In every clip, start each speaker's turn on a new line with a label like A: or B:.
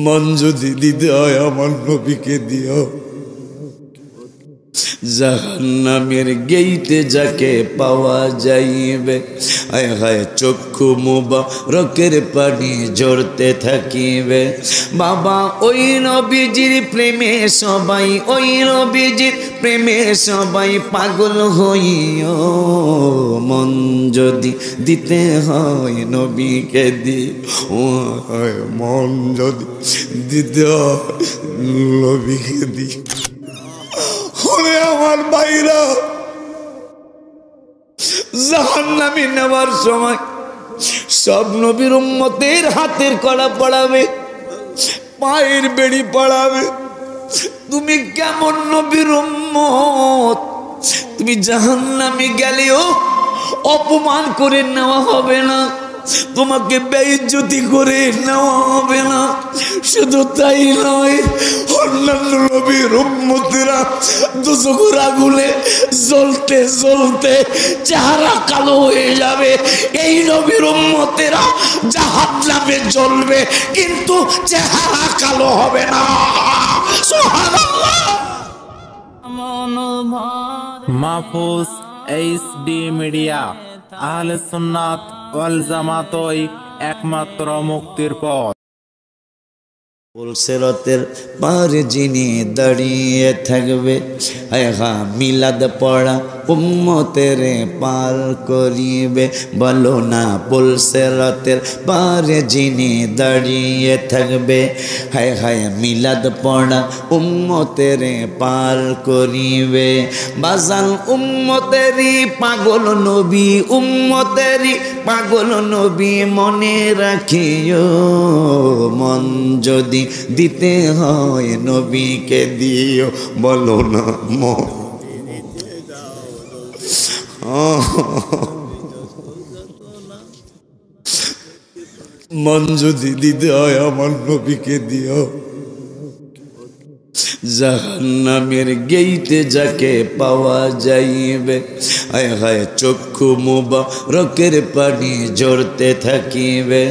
A: মন যদি দিতে হয় আমার নবীকে দিও। জাহান্নামের গেইটে যাকে পাওয়া যাইবে, হায় হায় চক্ষু মুবারকের পানি ঝরতে থাকিবে। বাবা ওই নবীজির প্রেমে সবাই, ওই নবীজির প্রেমে সবাই পাগল হইও। মন যদি দিতে হয় নবীকে দিও, মন যদি দিতে হয় নবীকে দিও। আমার ভাইরা জাহান্নামে নেওয়ার সময় সব নবীর উম্মতের হাতের কড়া পড়াবে, পায়ের বেড়ি পড়াবে। তুমি কেমন নবীর উম্মত? তুমি জাহান্নামে গেলেও অপমান করে নেওয়া হবে না, তোমাকে বেইজ্জতি করে নেওয়া হবে না। শুধু তাই নয়, অন্যান্য নবীর উম্মতেরা দুজকের আগুনে জ্বলতে জ্বলতে চেহারা কালো হয়ে যাবে। এই নবীর উম্মতেরা জাহান্নামে জ্বলবে কিন্তু চেহারা কালো হবে না। সুবহানাল্লাহ।
B: মাহফুজ এইচডি মিডিয়া, আহলে সুন্নাত ওয়াল জামাতই একমাত্র মুক্তির পথ।
A: পুলসিরাতের পারে যিনি দাঁড়িয়ে থাকবে, হায় হা মিলাদ পড়া উম্মতের পার করিবে। বলো না পুলসিরাতের পারে যিনি দাঁড়িয়ে থাকবে, হায় হায় মিলাদ পড়া উম্মতের পার করিবে। বাজান উম্মতেরই পাগল নবী, উম্মতেরই পাগল নবী মনে রাখিও। মন যদি দিতে হয় নবীকে দিও। বলো না মন যদি দিতে হয় আমার নবীকে দিও। জাহান্নামের গেইটে যাকে পাওয়া যাইবে, হায় হায় চক্ষু মুবারকের পানি ঝরতে থাকিবে।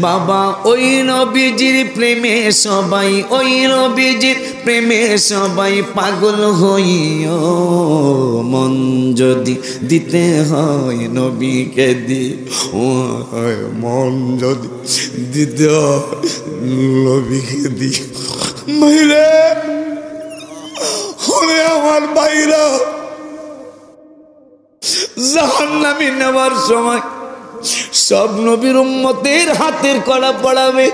A: বাবা ওই নবীজির প্রেমে সবাই, ওই নবীজির প্রেমে সবাই পাগল হইও। মন যদি দিতে হয় নবীকে দিও, মন যদি দিতে হয় নবীকে দিও। মাইরে আমার ভাইরা জাহান্নামে নেওয়ার সময় সব নবীর উম্মতের হাতের কড়া পড়াবে,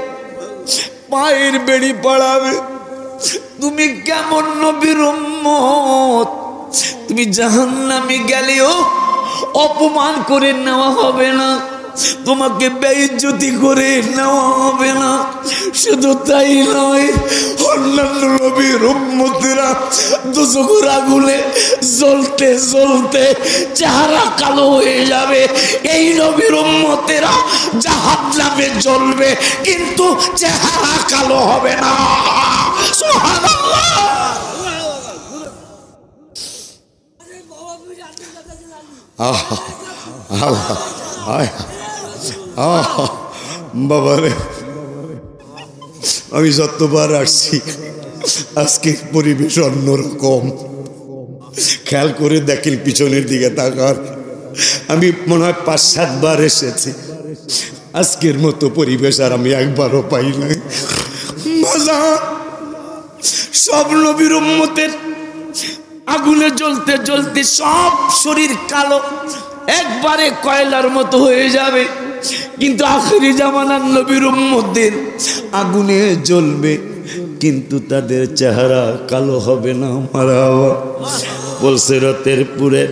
A: পায়ের বেড়ি পড়াবে। তুমি কেমন নবীর উম্মত? তুমি জাহান্নামে গেলেও অপমান করে নেওয়া হবে না, তোমাকে বেইজ্জতি করে নেওয়া হবে না। শুধু তাই নয়, অন্যান্য নবীর উম্মতেরা দুজকের আগুনে জ্বলতে জ্বলতে চেহারা কালো হয়ে যাবে। এই নবীর উম্মতেরা জাহান্নামে জ্বলবে কিন্তু চেহারা কালো হবে না। সুবহানাল্লাহ। বাবারে আমি যতবার আসছি আজকে পরিবেশ অন্যরকম। খেয়াল করে দেখেন পিছনের দিকে তাকান, আমি মনে হয় 5-7 বার এসেছি। আজকের মতো পরিবেশ আর আমি একবারও পাই নাই। সব নবীর উম্মতের আগুনে জ্বলতে জ্বলতে সব শরীর কালো, একবারে কয়লার মতো হয়ে যাবে। কিন্তু আখিরি জামানার নবীর উম্মতদের আগুনে জ্বলবে কিন্তু তাদের চেহারা কালো হবে না। মারহাবা। পুলসিরাতের পুরে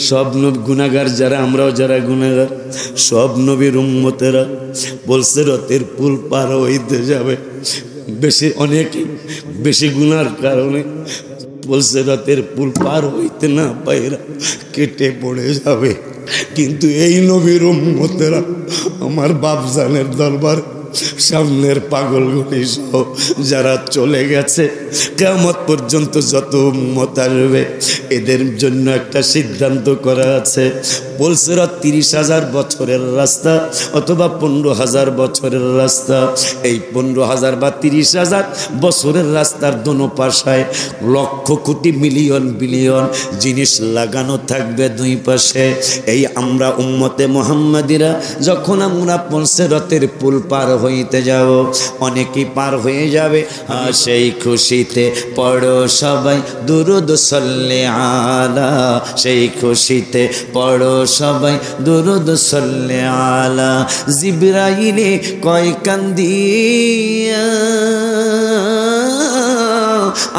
A: সব নবী গুনাহগার যারা, আমরাও যারা গুনাহগার, সব নবীর উম্মতেরা পুলসিরাতের পুল পার হইতে যাবে। অনেক বেশি গুনার কারণে পুলসিরাতের পুল পার হইতে না পাইরা কেটে পড়ে যাবে। কিন্তু এই নবীর উম্মতেরা আমার বাপজানের দরবার সামনের পাগলগুলি সহ যারা চলে গেছে, কিয়ামত পর্যন্ত যত উম্মত আসবে এদের জন্য একটা সিদ্ধান্ত করা আছে, পুলসিরাত 30,000 বছরের রাস্তা অথবা 15,000 বছরের রাস্তা। এই 15,000 বা 30,000 বছরের রাস্তার দোনো পাশায় লক্ষ কোটি মিলিয়ন বিলিয়ন জিনিস লাগানো থাকবে দুই পাশে। এই আমরা উম্মতে মুহাম্মাদিরা যখন আমরা পুলসিরাতের পুল পার হইতে যাব, অনেকেই পার হয়ে যাবে, সেই খুশিতে পড়ো সবাই দুরুদ সাল্লি আলা, সেই খুশিতে পড়ো সবাই দুরুদ সাল্লি আলা। জিবরাইলে কয় কান্দিয়া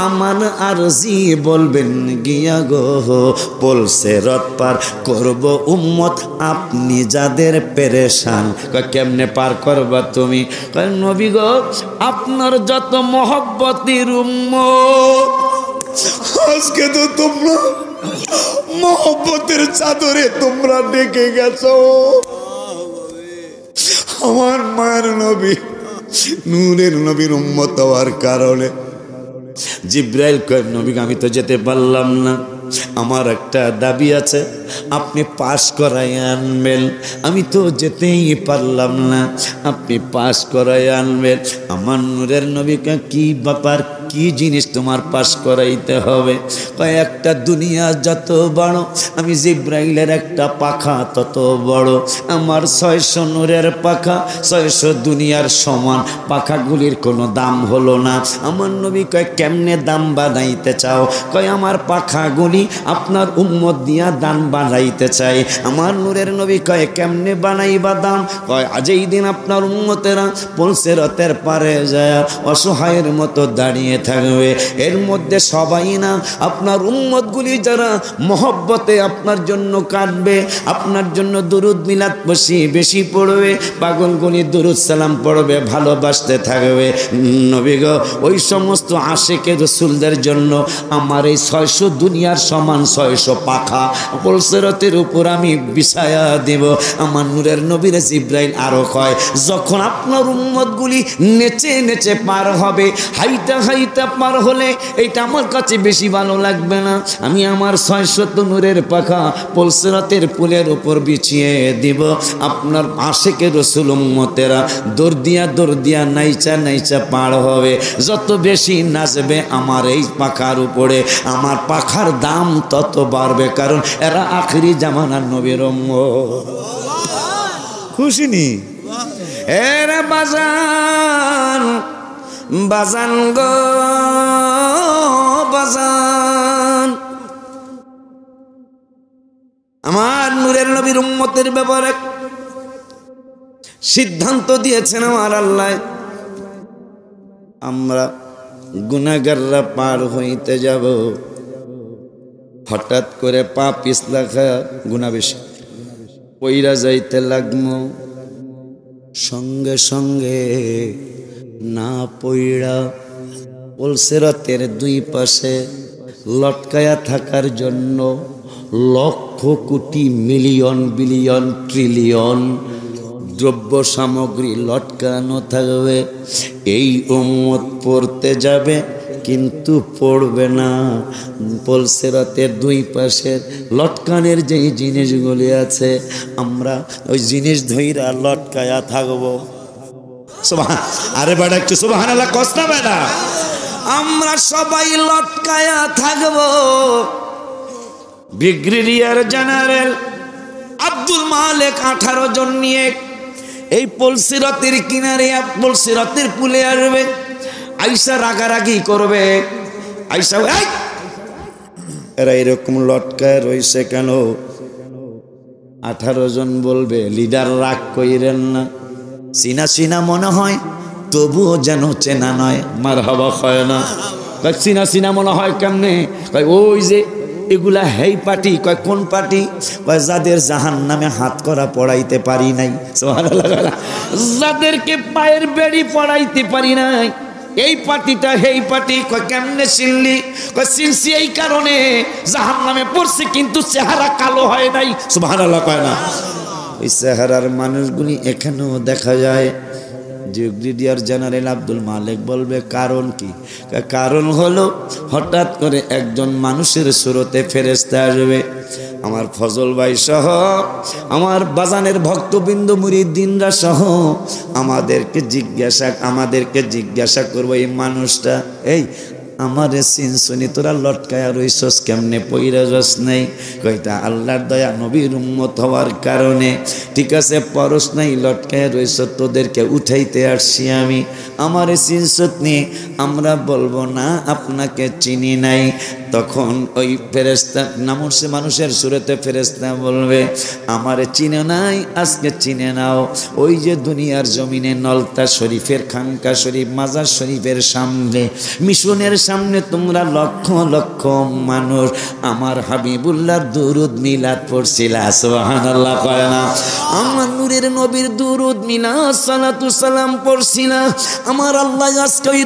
A: আমার আরজি বলবেন গিয়া গো, পুলসিরাত পার করব উম্মত আপনি যাদের পেরেশান। কেমনে পার করবা তুমি? নবী গো আপনার যত মহব্বতের উম্মত, আজকে তো তোমরা মহব্বতের চাদরে তোমরা ডেকে গেছো। আমার মায়ের নবী নূরের নবীর উম্মত হওয়ার কারণে জিব্রাইল কয় নবী আমি তো যেতে পারলাম না, আমার একটা দাবি আছে, আপনি পাস করাই আনবেন। আমি তো যেতেই পারলাম না, আপনি পাস করাই আনবেন। আমার নূরের নবীকে কি ব্যাপার, কি জিনিস তোমার পাস করাইতে হবে? কয়েকটা দুনিয়া যত বড়, আমি জিব্রাইলের একটা পাখা তত বড়। আমার 600 নূরের পাখা 600 দুনিয়ার সমান, পাখাগুলির কোনো দাম হলো না। আমার নবী কয় কেমনে দাম বানাইতে চাও? কয় আমার পাখাগুলি আপনার উম্মত দিয়া দান বানাইতে চাই। আমার নূরের নবী কয় কেমনে বানাইবা দাম? কয় আজই দিন আপনার উম্মতেরা পুলসিরাতের পারে যায় অসহায়ের মতো দাঁড়িয়ে থাকবে, এর মধ্যে সবাই না, আপনার উম্মতগুলি যারা মহব্বতে আপনার জন্য কাঁদবে, আপনার জন্য দুরুদ মিলাদ বেশি পড়বে, পাগলগুলি দুরুদ সালাম পড়বে, ভালোবাসতে থাকবে। নবী গো ওই সমস্ত আশিকে রাসূলদের জন্য আমার এই 600 দুনিয়ার সমান 600 পাখা পুলসিরাতের উপর আমি বিছায়া দেব। আমার নূরের নবীর জিব্রাইল আরো কয় যখন আপনার উম্মতগুলি নেচে নেচে পার হবে, হাইটা হাইটা পার হলে এটা আমার কাছে বেশি ভালো লাগবে না, আমি আমার 600 নূরের পাখা পুলসিরাতের পুলের উপর বিছিয়ে দিব। আপনার আশিকে রাসূল উম্মতেরা দৌড় দিয়া নাইচা নাইচা পার হবে, যত বেশি নাচবে আমার এই পাখার উপরে, আমার পাখার দাম তত বাড়বে, কারণ এরা আখিরি জামানার নবীর উম্মত। খুশি নি? এরা বাজান বাজান গো বাজান, আমার নূরের নবীর উম্মতের ব্যাপারে সিদ্ধান্ত দিয়েছেন আমার আল্লাহ। আমরা গুনাহগাররা পার হইতে যাব, হঠাৎ করে পা পিছলা খায়া গুনাহ বেশি পইরা যাইতে লাগমু, সঙ্গে সঙ্গে না পইড়া পুলসিরাতের দুই পাশে লটকায়া থাকার জন্য lakh crore million billion trillion দ্রব্য সামগ্রী লটকানো থাকবে। এই উম্মত পড়তে যাবে কিন্তু পড়বে না। পুলসিরাতের দুই পাশের লটকানের যেই জিনিসগুলি আছে আমরা ওই জিনিস ধইরা লটকায়া থাকবো। আরে বেটা একটু সুবহানাল্লাহ কস না বেটা। আমরা সবাই লটকায়া থাকবো। ব্রিগেডিয়ার জেনারেল আব্দুল মালেক 18 জন নিয়ে এই পুলসিরাতের কিনারে পুলসিরাতের পুলে আসবে, আইসা রাগারাগি করবে, আইসা এরা এরকম লটকায় রয়েছে কেন? 18 জন বলবে লিডার রাগ কইরেন না, চিনা চিনা মনে হয় তবুও যেন চেনা নয়। মারহাবা হয় না? চিনা চিনা মনে হয় কেমনে? ওই যে এগুলা হেই পার্টি। কয় কোন পার্টি? কয় যাদের জাহান্নামে হাত করা পড়াইতে পারি নাই, যাদেরকে পায়ের বেড়ি পড়াইতে পারি নাই, এই পার্টিটা হেই পার্টি। কয় কেমনে চিনলি? কয় চিনছি এই কারণে জাহান্নামে পড়ছে কিন্তু চেহারা কালো হয় নাই। সুবহানাল্লাহ কয় না? ওই চেহারার মানুষগুলি এখানেও দেখা যায়। ব্রিগেডিয়ার জেনারেল আব্দুল মালেক বলবে কারণ কি? কারণ হলো হঠাৎ করে একজন মানুষের সুরতে ফেরেশতা আসবে, আমার ফজল ভাই সহ আমার বাজানের ভক্তবৃন্দ মুরিদ্দিনরা সহ আমাদেরকে জিজ্ঞাসা করবো এই মানুষটা এই আমারে সিনসুনি তোরা লটকায়া রইছস কেমনে পইরা যাস নাই কইতা আল্লাহর দয়া নবীর উম্মত হওয়ার কারণে ঠিক আছে পরশ নাই লটকায়া রইছ তোদেরকে উঠাইতে আসছি আমি আমারে সিনসুত নি আমরা বলবো না আপনাকে চিনি নাই তখন ওই ফেরেশতা নামছে মানুষের সুরতে ফেরেশতা বলবে আমারে চিনে নাই আজকে চিনে নাও ওই যে দুনিয়ার জমিনে নলতা শরীফের খানকা শরীফ মাজার শরীফের সামনে মিশনের সামনে তোমরা লক্ষ লক্ষ মানুষ আমার হাবিবুল্লাহর দুরুদ মিলাদ পড়ছিলা সুবহানাল্লাহ কয় না আমার নূরের নবীর দুরুদ মিলাদ সালাতু সালাম পড়ছিলা আমার আল্লাহ আজকে ওই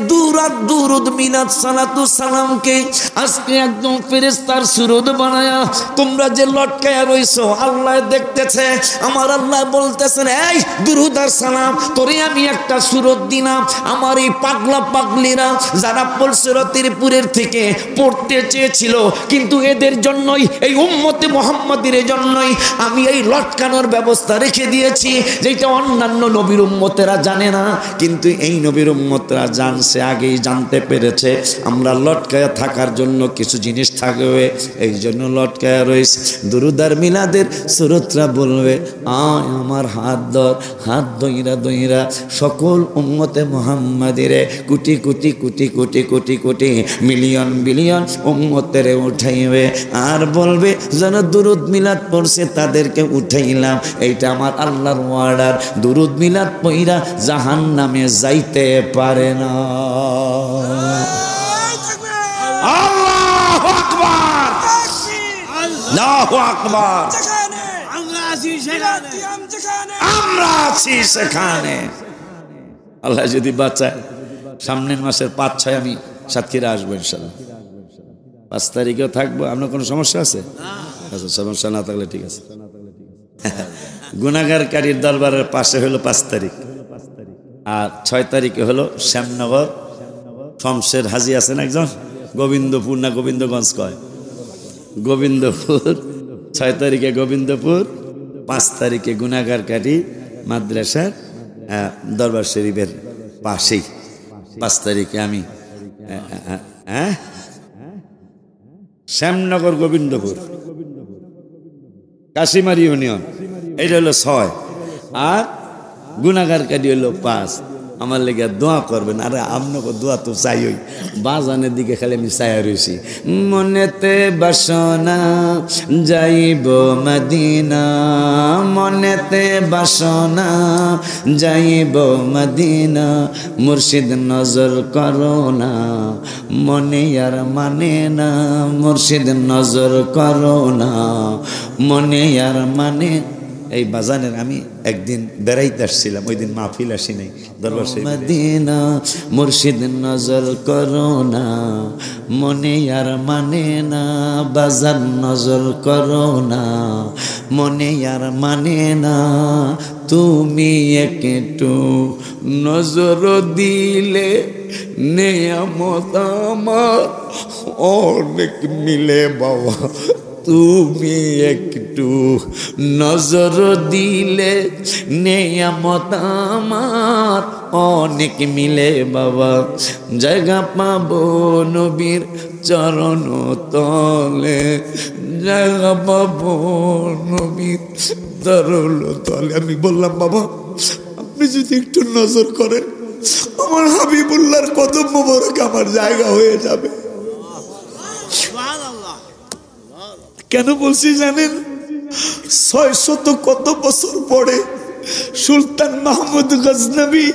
A: দুরুদ মিলাদ সালাতু সালামকে আজকে একদম ফেরেশতার সুরত বানায়া তোমরা যে লটকায়া রইছো আল্লাহ দেখতেছে আমার আল্লাহ বলতেছেন এই দুরুদ আর সালাম তোরে আমি একটা সুরত দিলাম আমার এই পাগলা পাগলিরা যারা পলসরাতিরপুরের থেকে পড়তে চেয়েছিল কিন্তু এদের জন্যই এই উম্মতে মুহাম্মাদের জন্যই আমি এই লটকানোর ব্যবস্থা রেখে দিয়েছি যেটা অন্যান্য নবীর উম্মতেরা জানে না কিন্তু এই নবীর উম্মতরা জানছে আগেই জানতে পেরেছে আমরা লটকায়া থাকার জন্য কিছু জিনিস থাকবে এই জন্য লটকায়া রয়েছে দুরুদ আর মিলাদের সুরতরা বলবে আয় আমার হাত ধর হাত দইরা সকল উম্মতে মুহাম্মাদের কোটি কোটি কোটি কোটি কোটি কোটি মিলিয়ন বিলিয়ন উম্মতের উঠাইবে আর বলবে যারা দুরুদ মিলাদ পড়ছে তাদেরকে উঠাইলাম এইটা আমার আল্লাহর ওয়ার্ডার দুরুদ মিলাদ পইরা জাহান্নামে যাইতে পারে না আল্লাহু আকবার আল্লাহু আকবার আমরা আছি সেখানে আল্লাহ যদি বাঁচায় সামনের মাসের 5-6 আমি সাতক্ষীরা আসবো ইনশাআল্লাহ 5 তারিখেও থাকবো আপনার কোনো সমস্যা আছে আচ্ছা সমস্যা না থাকলে ঠিক আছে গুনাহগারকারীর দরবারের পাশে হলো 5 তারিখ আর 6 তারিখে হলো শ্যামনগর শমশের হাজী আছেন একজন গোবিন্দপুর না গোবিন্দগঞ্জ কয় গোবিন্দপুর 6 তারিখে গোবিন্দপুর 5 তারিখে গুনাহগারকারী মাদ্রাসার দরবার শরীফের পাশেই 5 তারিখে আমি শ্যামনগর গোবিন্দপুর কাশিমারি ইউনিয়ন এইটা হলো 6 আর গুনাহগারকারী হলো 5 আমার লেগে দোয়া করবেন আরে আপনাকে দোয়া তো চাইই বাজানের দিকে খালি আমি চাইয়া রয়েছি মনেতে বাসনা যাইব মদিনা মনেতে বাসনা যাইব মদিনা মুর্শিদ নজর করো না মনে আর মানে না মুর্শিদ নজর করো না মনে আর মানে এই বাজানের আমি একদিন বেড়াইতে আসছিলাম ওই দিন মাহফিল আসি নাই দরবার শরীফ মদিনা মুর্শিদ নজর করো না মনে আর মানে না বাজার নজর করো না মনে আর মানে না তুমি একটু নজর দিলে নেয়ামত আমার অনেক মিলে বাবা তুমি একটু নজর দিলে নেয়ামত আমার অনেক মিলে বাবা জায়গা পাবো নবীর চরণ তলে জায়গা পাবো নবীর চরণ তলে আমি বললাম বাবা আপনি যদি একটু নজর করেন আমার হাবিবুল্লাহর কদম মোবারক আমার জায়গা হয়ে যাবে কেন বলছি জানেন 600 কত বছর পরে সুলতান মাহমুদ গজনবী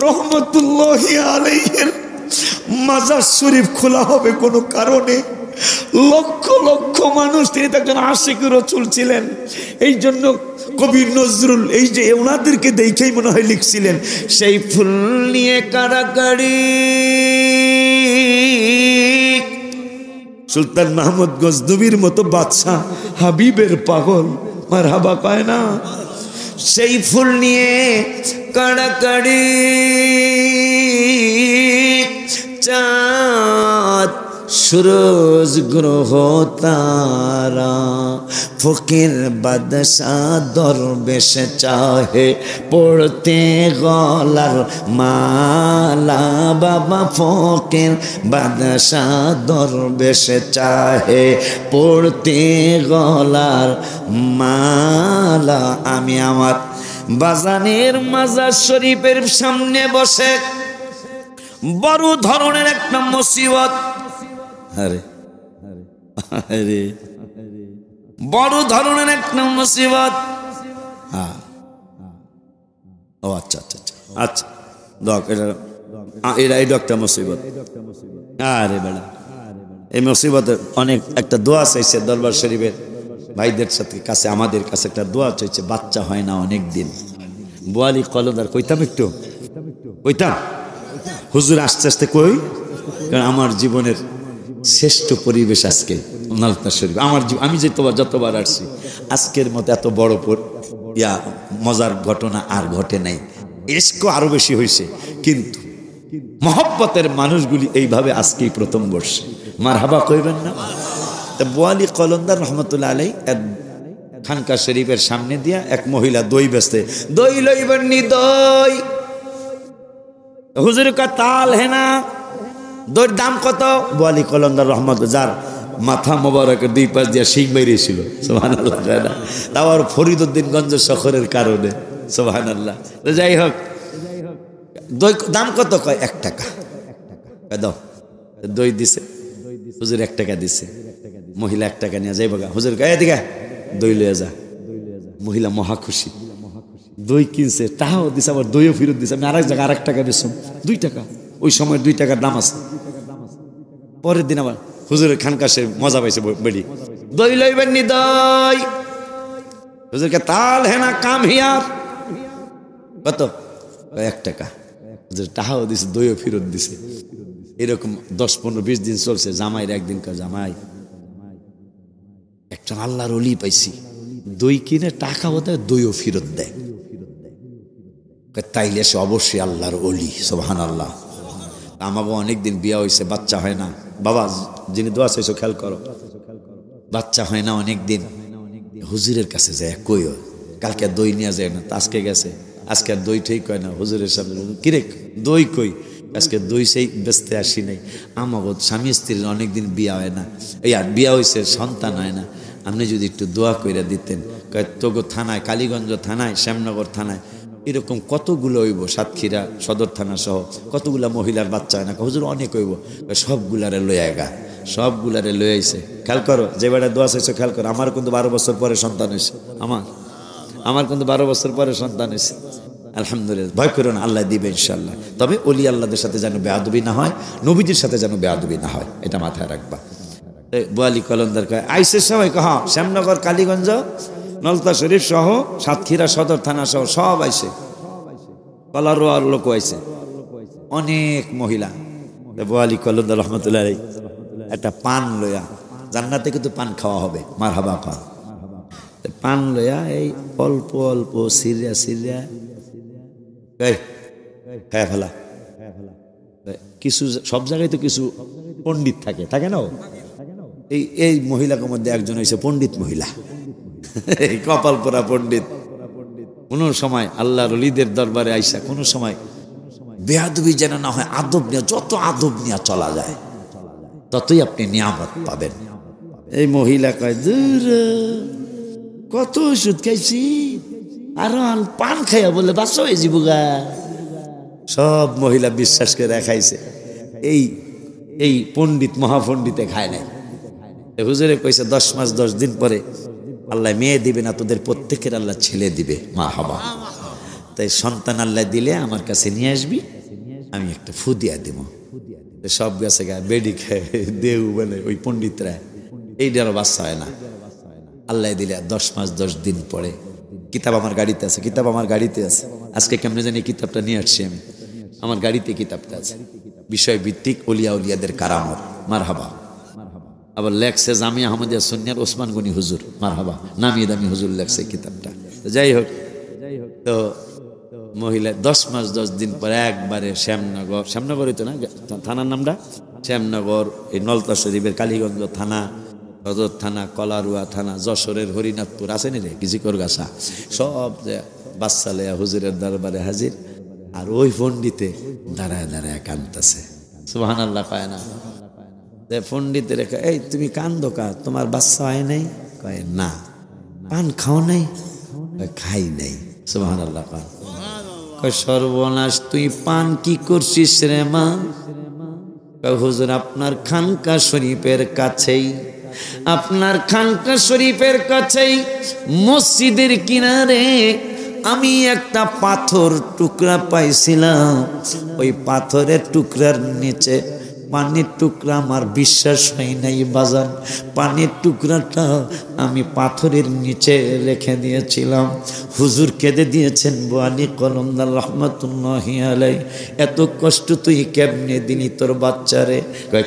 A: রহমতুল্লাহি আলাইহির মাজার শরীফ খোলা হবে কোনো কারণে লক্ষ লক্ষ মানুষ তিনি তখন আশিক রাসূল ছিলেন এই জন্য কবি নজরুল এই যে ওনাদেরকে দেখেই মনে হয় লিখছিলেন সেই ফুল নিয়ে কারাকারি সুলতান মাহমুদ গজনবীর মতো বাদশা হাবিবের পাগল মারহাবা কয় না সেই ফুল নিয়ে কাড়াকাড়ি চাঁদ সুরজ গ্রহ তারা ফকির বাদশাহ দরবেশ চাহে পড়তে গলার মালা বাবা ফকির বাদশাহ দরবেশ চাহে পড়তে গলার মালা। আমি আমার বাজানের মাজার শরীফের সামনে বসে বড় ধরনের একটা মুসিবত, আরে আরে বড় ধরনের একটা মুসিবত। হ্যাঁ, ও আচ্ছা আচ্ছা আচ্ছা আচ্ছা, এটা একটা মুসিবত। আরে বেড়া, এই মুসিবতের অনেক একটা দোয়া চাইছে দরবার শরীফের ভাইদের সাথে কাছে, আমাদের কাছে একটা দোয়া চাইছে। বাচ্চা হয় না অনেক দিন। বোয়ালি কলদার কইতাম, একটু কইতাম হুজুর আস্তে আস্তে কই, কারণ আমার জীবনের শ্রেষ্ঠ পরিবেশ আজকে নালতা শরীফ। আমি যতবার আসছি আজকের মতো এত বড় মজার ঘটনা আর ঘটে নাই। ইশকও আরো বেশি হয়েছে, কিন্তু মহব্বতের মানুষগুলি এইভাবে আজকেই প্রথম বর্ষে মারহাবা কইবেন না। তা বোয়ালি কলন্দার রহমতুল্লাহ আলাই খানকা শরীফের সামনে দিয়া এক মহিলা দই বেচতে, দই লইবেন নি দই? হুজুর কা তাল হেনা, দইয়ের দাম কত? বোয়ালি কলন্দার রহমত, যার মাথা মোবারকের দুই পাশ দিয়া শিং বেরিয়েছিল, সুবহানাল্লাহ। তাও ফরিদউদ্দিনগঞ্জ শহরের কারণে, সুবহানাল্লাহ। যাই হোক, দই দাম কত? কয় 1 টাকা। দাও, দই দিছে হুজুর, 1 টাকা দিছে। মহিলা 1 টাকা নিয়ে যাই বগা, হুজুর গায়ে দিঘা দই লয়ে যা। মহিলা মহা খুশি, দই কিনছে, টাকাও দিছে, আবার দইও ফেরত দিছে। আমি আরেক জায়গায় 1 টাকা বেচুম, 2 টাকা। ওই সময় 2 টাকার দাম আছে। পরের দিন আবার হুজুরের খানকাশে মজা পাইছে বেড়ি, দই লইবেন নি দই? হুজুরকে তাল হেনা কাম হিয়ার, কত? 1 টাকা। হুজুর টাকাও দিছে, দইও ফেরত দিছে। এরকম 10, 15, 20 দিন চলছে। জামাইয়ের একদিন কয়, জামাই একটা আল্লাহর ওলি পাইছি, দই কিনে টাকাও দেয়, দইও ফেরত দেয়। তাইলে সে অবশ্যই আল্লাহর ওলি, সুবহানাল্লাহ। আমাকে অনেকদিন বিয়া হয়েছে, বাচ্চা হয় না। বাবা যিনি দোয়া চাইছো খেয়াল করো, বাচ্চা হয় না অনেকদিন। হুজুরের কাছে যায়, কই কালকে দই নিয়ে যায় না, আজকে গেছে, আজকে আর দই ঠিক হয় না। হুজুরের সামনে, কিরে দই কই? আজকে দই সেই বেচতে আসি নাই। আমাকে স্বামী স্ত্রীর অনেকদিন বিয়া হয় না, এই আর বিয়া হয়েছে, সন্তান হয় না। আপনি যদি একটু দোয়া কইরা দিতেন। তোগো থানায়, কালীগঞ্জ থানায়, শ্যামনগর থানায় এরকম কতগুলো হইব, সাতক্ষীরা সদর থানা সহ কতগুলা মহিলার বাচ্চা হয় না? হুজুর অনেক হইব। সবগুলারে লইয়া গা, সবগুলারে লই আইছে। খেয়াল করো, যে বেড়া দোয়া চাইছো খেয়াল করো। আমার কিন্তু 12 বছর পরে সন্তান হয়েছে। আমার কিন্তু 12 বছর পরে সন্তান হয়েছে, আলহামদুলিল্লাহ। ভয় করো না, আল্লাহ দিবে ইনশাল্লাহ। তবে অলি আল্লাহদের সাথে যেন বেয়াদবি না হয়, নবীজির সাথে যেন বেয়াদবি না হয়, এটা মাথায় রাখবা। বোয়ালি কলন্দার কয় আইসে সবাই, হ্যাঁ শ্যামনগর, কালীগঞ্জ, নলতা শরীফ সহ সাতক্ষীরা সদর থানা সহ সব আইসে, কলারোয়ার লোক আইসে, অনেক মহিলা। বোয়ালি কলন্দার রহমতুল্লাহ একটা পান লইয়া, জান্নাতে কিন্তু পান খাওয়া হবে, মারহাবা পান। পান লইয়া এই অল্প অল্প সিরিয়া সিরিয়া হ্যাঁ ফেলা। কিছু সব জায়গায় তো কিছু পণ্ডিত থাকে, থাকে না? এই মহিলার মধ্যে একজন হয়েছে পণ্ডিত মহিলা, এই কপাল পোড়া পণ্ডিত। কোন সময় আল্লাহর ওলিদের দরবারে আইসা কোন সময় বেয়াদবি যেন না হয়, আদব নিয়ে, যত আদব নিয়ে চলা যায় ততই আপনি নিয়ামত পাবেন। এই মহিলা কয়, দূর কত ওষুধ খাইছি, আরো পান খাইয়া বলে বাচ্চা হয়ে যাবো গা। সব মহিলা বিশ্বাস করে খাইছে, এই পণ্ডিত মহাপণ্ডিতে খায় নাই। হুজুরে কইছে 10 মাস 10 দিন পরে আল্লাহ মেয়ে দিবে না, তোদের প্রত্যেকের আল্লাহ ছেলে দিবে, মা হাবা। তাই সন্তান আল্লাহ দিলে আমার কাছে নিয়ে আসবি, আমি একটা ফু দিয়া দিব। সব গেছে গা, বেডি খায়, দেউ বলে ওই পণ্ডিতরা, এইটারও বাচ্চা হয় না। আল্লাহ দিলে 10 মাস 10 দিন পরে, কিতাব আমার গাড়িতে আছে, কিতাব আমার গাড়িতে আছে। আজকে কেমনে জানি কিতাবটা নিয়ে আসছি আমি, আমার গাড়িতে কিতাবটা আছে। বিষয় ভিত্তিক ওলিয়া উলিয়াদের কারামত, মারহাবা। আবার লেখছে জামিয়া আহমদিয়া সুন্নিয়ার ওসমান গনি হুজুর, মারহাবা, নামিয়ে দামি হুজুর লেখছে কিতাবটা। যাই হোক, তো মহিলা 10 মাস 10 দিন পরে একবারে শ্যামনগর, শ্যামনগরই তো না থানার নামটা, শ্যামনগর, এই নলতা শরীফের কালীগঞ্জ থানা, সদর থানা, কলারুয়া থানা, যশোরের হরিনাথপুর আসেনি রে কিজিকর গাছা, সব যে বাচ্চা লেয়া হুজুরের দরবারে হাজির। আর ওই পণ্ডিতে দাঁড়ায় দাঁড়ায় কান্দতেছে, সুবহানাল্লাহ পায় না। পণ্ডিতের রেখে, এই তুমি কান্দো কা, তোমার বাচ্চা হয় নাই? কয় না। পান খাও নাই? খাই নাই। সুবহানাল্লাহ পান। কয় সর্বনাশ, তুই পান কি করছিস রে মা? কয় হুজুর আপনার খানকা শরীফের কাছেই, আপনার খানকা শরীফের কাছেই মসজিদের কিনারে আমি একটা পাথর টুকরা পাইছিলাম, ওই পাথরের টুকরার নিচে পানির টুকরা। আমার বিশ্বাস হয় নাই বাজান, পানির টুকরাটা আমি পাথরের নিচে রেখে দিয়েছিলাম। হুজুর কেঁদে দিয়েছেন বোয়ালি কলমদার রহমতুল্লাহি আলাই। এত কষ্ট তুই কেমনে দিলি তোর বাচ্চারে?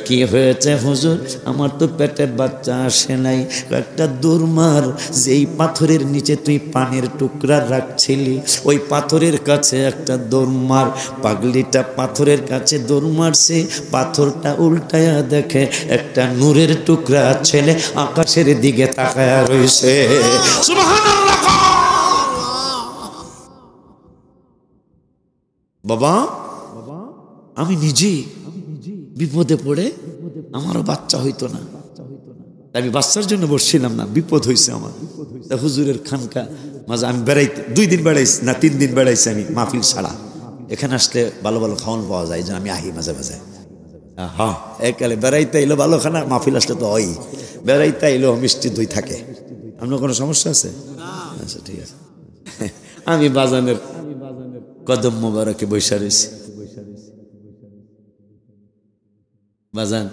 A: কি হয়েছে হুজুর? আমার তো পেটে বাচ্চা আসে নাই। একটা দুর্মার, যেই পাথরের নিচে তুই পানির টুকরা রাখছিলি, ওই পাথরের কাছে একটা দুর্মার। পাগলিটা পাথরের কাছে দৌড় মারছে, পাথর উল্টায়া দেখে একটা নূরের টুকরা ছেলে আকাশের দিকে তাকায়া রয়েছে। সুবহানাল্লাহ। বাবা, আমি নিজেই বিপদে পড়ে, আমারও বাচ্চা হইতো না, আমি বাচ্চার জন্য বসছিলাম না, বিপদ হয়েছে আমার। হুজুরের খানকা মাঝে আমি বেড়াইতে 2 দিন বেড়াইছি না 3 দিন বেড়াইছি আমি, মাহফিল ছাড়া। এখানে আসলে ভালো ভালো খাওয়ান পাওয়া যায়, যে আমি আহি মাঝে মাঝে। হ্যাঁ, একালে বেড়াইতে এলো ভালো খানা, মাহফিল আসলে তো হয়। বেড়াইতে এলো মিষ্টি দই থাকে। আপনার কোনো সমস্যা আছে? আচ্ছা ঠিক আছে। আমি বাজানের কদম মোবারকে বৈশা রয়েছি। বাজান,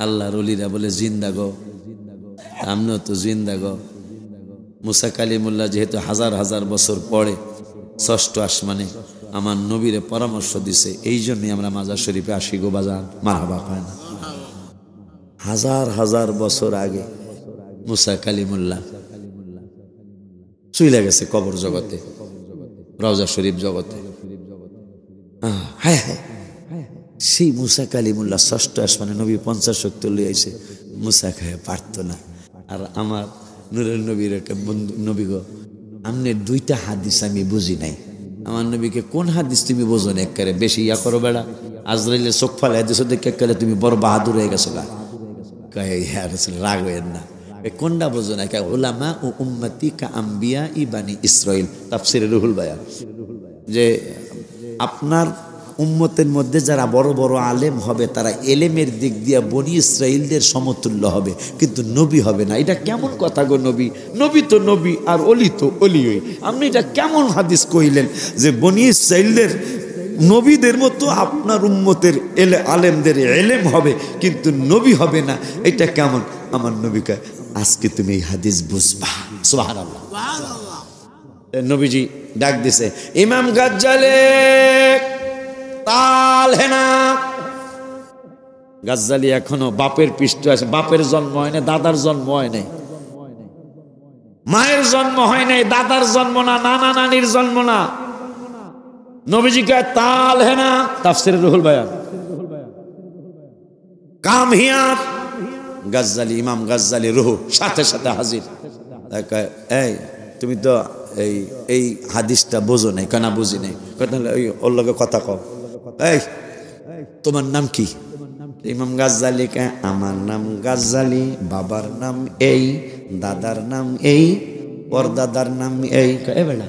A: আল্লাহর ওলিরা বলে জিন্দা গো, আমরাও তো জিন্দা গো। মুসা কালিমুল্লাহ যেহেতু হাজার হাজার বছর পরে 6ষ্ঠ আসমানে আমার নবীরে পরামর্শ দিছে, এই জন্যই আমরা মাজার শরীফে আসি গো বাজান। মারহাবা পায় না? হাজার হাজার বছর আগে মুসা কালিমুল্লাহ চলে গেছে কবর জগতে, রওজা শরীফ জগতে। হ্যাঁ হ্যাঁ, সেই মুসা কালিমুল্লাহ 6ষ্ঠ আসমানে নবী 50 শক্তি লই আইছে, মুসা খায় পারত না। আর আমার নূরের নবীর একটা বন্ধু, নবী গো আমনে 2টা হাদিস আমি বুঝি নাই। আমার নবীকে কোন হাদিস তুমি বোঝো না? একেবারে বেশি ইয়া করো বেড়া, আজরাইলে চোখ ফালে হাদিস দেখে একেবারে তুমি বড় বাহাদুর হয়ে গেছো গা। কয় হ্যাঁ রাগ হইেন না, কোনটা বোঝো না? উলামা ও উম্মতি কা আম্বিয়া ই বানি ইসরাইল, তাফসিরে রুহুল বায়ান। যে আপনার উম্মতের মধ্যে যারা বড় বড় আলেম হবে, তারা এলেমের দিক দিয়ে বনি ইসরাইলদের সমতুল্য হবে, কিন্তু নবী হবে না। এটা কেমন কথা গো? নবী নবী তো নবী, আর অলি তো অলিই। আপনি এটা কেমন হাদিস কইলেন যে বনি ইসরাইলদের নবীদের মতো আপনার উম্মতের আলেমদের এলেম হবে, কিন্তু নবী হবে না? এটা কেমন? আমার নবী কয়, আজকে তুমি এই হাদিস বুঝবা। সুবহানাল্লাহ। নবীজি ডাক দিছে, ইমাম গাজ্জালে তাল হেনা। গাজ্জালি এখনো বাপের পৃষ্ঠ আছে, বাপের জন্ম হয় না, দাদার জন্ম হয় নাই, মায়ের জন্ম হয় নাই, দাদার জন্ম না, নানা নানির জন্ম না। নবীজি কয় তাল হেনা, তাফসিরে রুহুল বায়ান। কাম হিয়ার, গাজ্জালি, ইমাম গাজ্জালি রুহু সাথে সাথে হাজির। এই তুমি তো এই হাদিসটা বোঝো নাই। কেন বুঝি নাই? ওর লগে কথা কও। এই তোমার নাম কি? ইমাম গাজ্জালি কে, আমার নাম গাজ্জালি, বাবার নাম এই, দাদার নাম এই, ওর দাদার নাম এই। এ বেটা,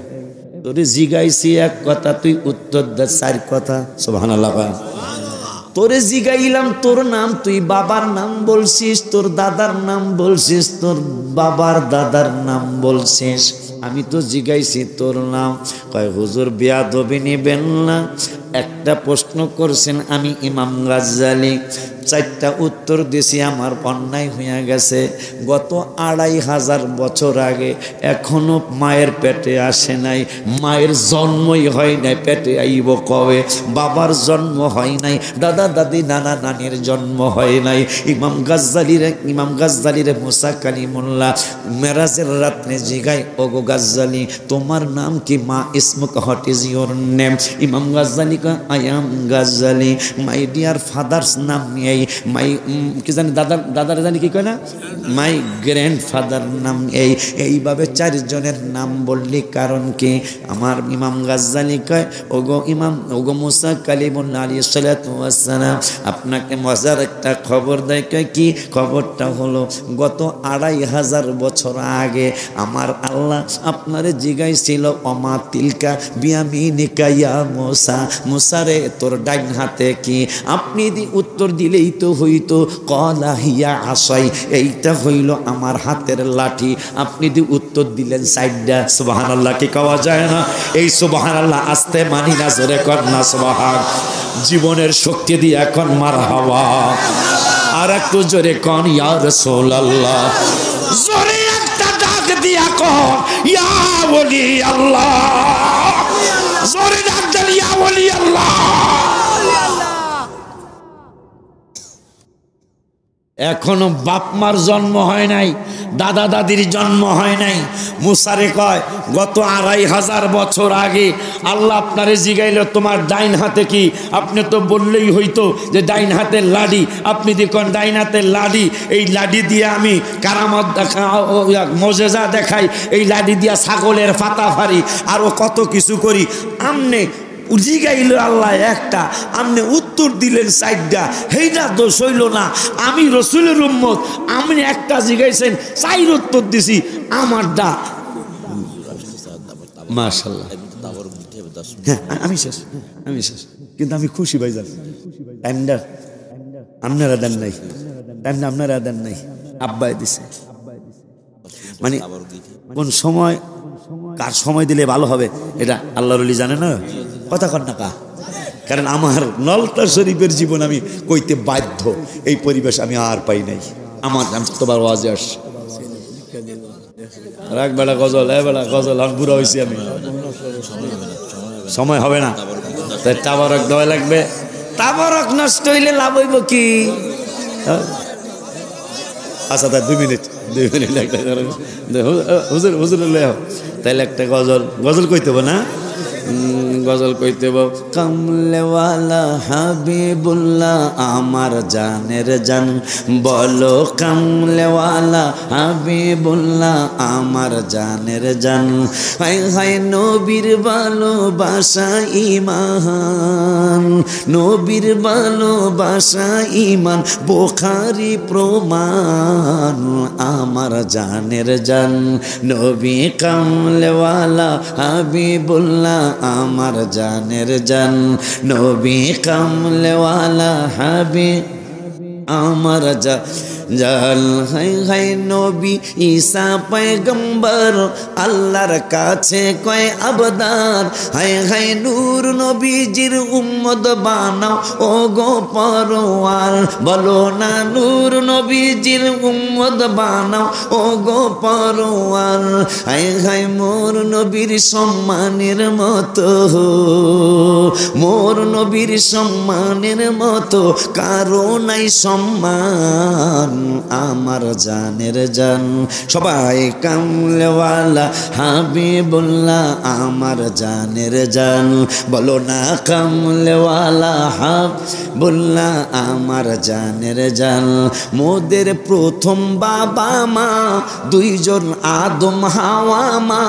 A: তোরে জিগাইছি এক কথা, তুই উত্তর দে 4 কথা। সুবহানাল্লাহ। তোরে জিগাইলাম তোর নাম, তুই বাবার নাম বলছিস, তোর দাদার নাম বলছিস, তোর বাবার দাদার নাম বলছিস। আমি তো জিগাইছি তোর নাম। কয় হুজুর বেয়াদবি নিবেন না, একটা প্রশ্ন করছেন, আমি ইমাম গাজ্জালি চারটা উত্তর দিছি আমার অন্যায় হইয়া গেছে। গত 2500 বছর আগে এখনো মায়ের পেটে আসে নাই, মায়ের জন্মই হয় নাই, পেটে আইব কবে? বাবার জন্ম হয় নাই, দাদা দাদি নানা নানির জন্ম হয় নাই। ইমাম গাজ্জালির মুসা কালিমুল্লাহ মেরাজের রাত্রে জিগায়, ওগো গাজ্জালি তোমার নাম কি? মা ইসমুক, হোয়াট ইজ ইউর নেম? ইমাম গাজ্জালি কয়, I am Ghazali. My dear father's নাম এই, মাই কি জানি দাদার জানি কি কয় না, মাই গ্র্যান্ডফাদার নাম এই। এইভাবে 4 জনের নাম বললি, কারণ কি? আমার ইমাম গাজ্জালি কয়, ওগো মুসা কালিমুল্লাহ আলাইহিস সালাতু ওয়াস সালাম, আপনাকে মজার একটা খবর দেয়। কয় কি খবরটা? হলো গত 2500 বছর আগে আমার আল্লাহ আপনারে জিগাইছিল, অমা তিলকা বিয়ামিনিকা ইয়া মুসা, মুসারে তোর ডাইন হাতে কি? আপনি উত্তর দিলেই তো হইতো, কলা হিয়া আসাই, এইটা হইল আমার হাতের লাঠি। আপনি উত্তর দিলেন সাইডা। সুবহানাল্লাহ কি কওয়া যায় না? এই সুবহানাল্লাহ আস্তে মানি না, জোরে কর না সুবহান। জীবনের শক্তি দিয়ে এখন মারহাবা, আর একটু জোরে কন ইয়া রাসূলুল্লাহ, জোরে একটা ডাক দিয়া কন ইয়া ওলি আল্লাহ, জোরে ডাক দেন ইয়া ওলি আল্লাহ। এখনো বাপ মার জন্ম হয় নাই, দাদা দাদির জন্ম হয় নাই। মুসারে কয়, গত 2500 বছর আগে আল্লাহ আপনারে জিগাইল তোমার ডাইন হাতে কি? আপনি তো বললেই হইতো যে ডাইন হাতের লাডি। আপনি দেখুন ডাইন হাতের লাডি, এই লাডি দিয়ে আমি কারামত দেখা, মজেজা দেখাই, এই লাডি দিয়া ছাগলের ফাতা ফারি, আরও কত কিছু করি। আমনে জিগাইল আল্লাহ একটা, আপনি উত্তর দিলেন 4টা, হেইটা দোষ হইল না। আমি রসুলের উম্মত, আপনি একটা জিগাইছেন, 4 উত্তর দিছি, আমারটা মাশাআল্লাহ। আমি শেষ, কিন্তু আমি খুশি ভাইজান। টাইমটা আপনারা দেন নাই, টাইমটা আপনারা দেন নাই, আব্বাই দিছে। মানে কোন সময় কার সময় দিলে ভালো হবে এটা আল্লাহর ওলি জানে না, কথা কন না কা। কারণ আমার নলতা শরীফের জীবন আমি কইতে বাধ্য, এই পরিবেশ আমি আর পাই নাই। আমার তোবার ওয়াজে আসছে রাখ বেড়া গজল, বেড়া গজল, আমি বুড়া হয়েছি, আমি সময় হবে না। তাই তাবারক দেওয়া লাগবে, তাবারক নষ্ট হইলে লাভ হইব কি? আচ্ছা তাই 2 মিনিট একটা হুজুর তাইলে একটা গজল কইতে হবে না, গজল কইতে হব। কামলেওয়ালা হাবিবুল্লাহ আমার জানের জান, বলো কামলেওয়ালা হাবিবুল্লাহ আমার জানের জান। হায় হায় নবীর ভালোবাসা ঈমান, নবীর ভালোবাসা ঈমান, বুখারী প্রমাণ আমার জানের জান। নবী কামলেওয়ালা হাবিবুল্লাহ আমার জানের জান, নবী কামলেওয়ালা হাবিব আমার জান। হাই হাই নবী ঈসা পয়গম্বর আল্লাহর কাছে কয় আবদার। হাই হাই নূর নবীজির উম্মত বানাও ও গো পরওয়ার, বলো না নূর নবীজির উম্মত বানাও ও গো পরওয়ার। হাই হাই মোর নবীর সম্মানের মতো, মোর নবীর সম্মানের মতো কারো নাই সম্মান আমার জানের জান। সবাই কামলেওয়ালা হাবিবুল্লাহ আমার জানের জান, বলো না কামলেওয়ালা হাবিবুল্লাহ আমার জানের জান। মোদের প্রথম বাবা মা 2 জন আদম হাওয়া মা।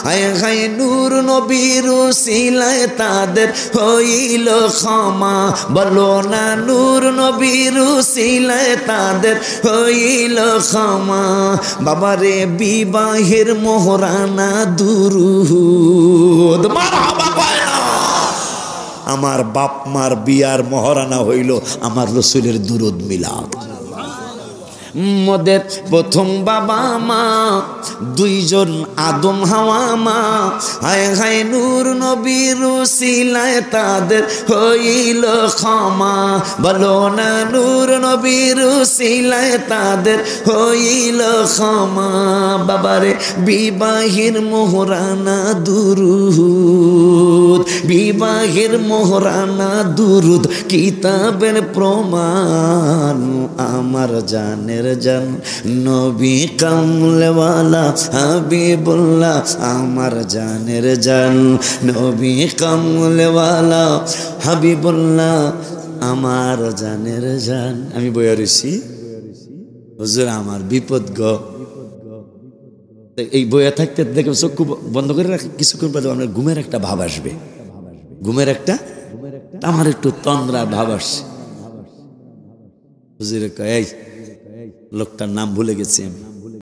A: হায় হায় নূর নবীর উসিলায় তাদের হইল ক্ষমা, বলো না নূর নবীর উসিলায় তাদের হইল ক্ষমা। বাবারে বিবাহের মোহরানা দুরুদ, মারহাবা কয় না। আমার বাপ মার বিয়ার মোহরানা হইল আমার রসুলের দুরুদ মিলাদ। মোদের প্রথম বাবা মা দুইজন আদম হাওয়া মা, হায় হায় নূর নবীর উসিলায় তাদের হইল ক্ষমা, বলো না নূর নবীর উসিলায় তাদের হইল ক্ষমা। বাবারে বিবাহের মোহরানা দুরুদ, বিবাহের মোহরানা দুরুদ কিতাবের প্রমাণ, আমার জানের জান নবী কামলেওয়ালা হাবিবুল্লাহ, আমার জানের জান নবী কামলেওয়ালা হাবিবুল্লাহ, আমার জানের জান। আমি বইয়া রয়েছি, হুজুর আমার বিপদ গো। এই বইয়া থাকতে দেখে চক্ষু বন্ধ করে রাখি, কিছুক্ষণ পরে আমার ঘুমের একটা ভাব আসবে, ঘুমের একটা, আমার একটু তন্দ্রার ভাব আসছে। হুজুরে কয় এই লোকটার নাম ভুলে গেছি আমি।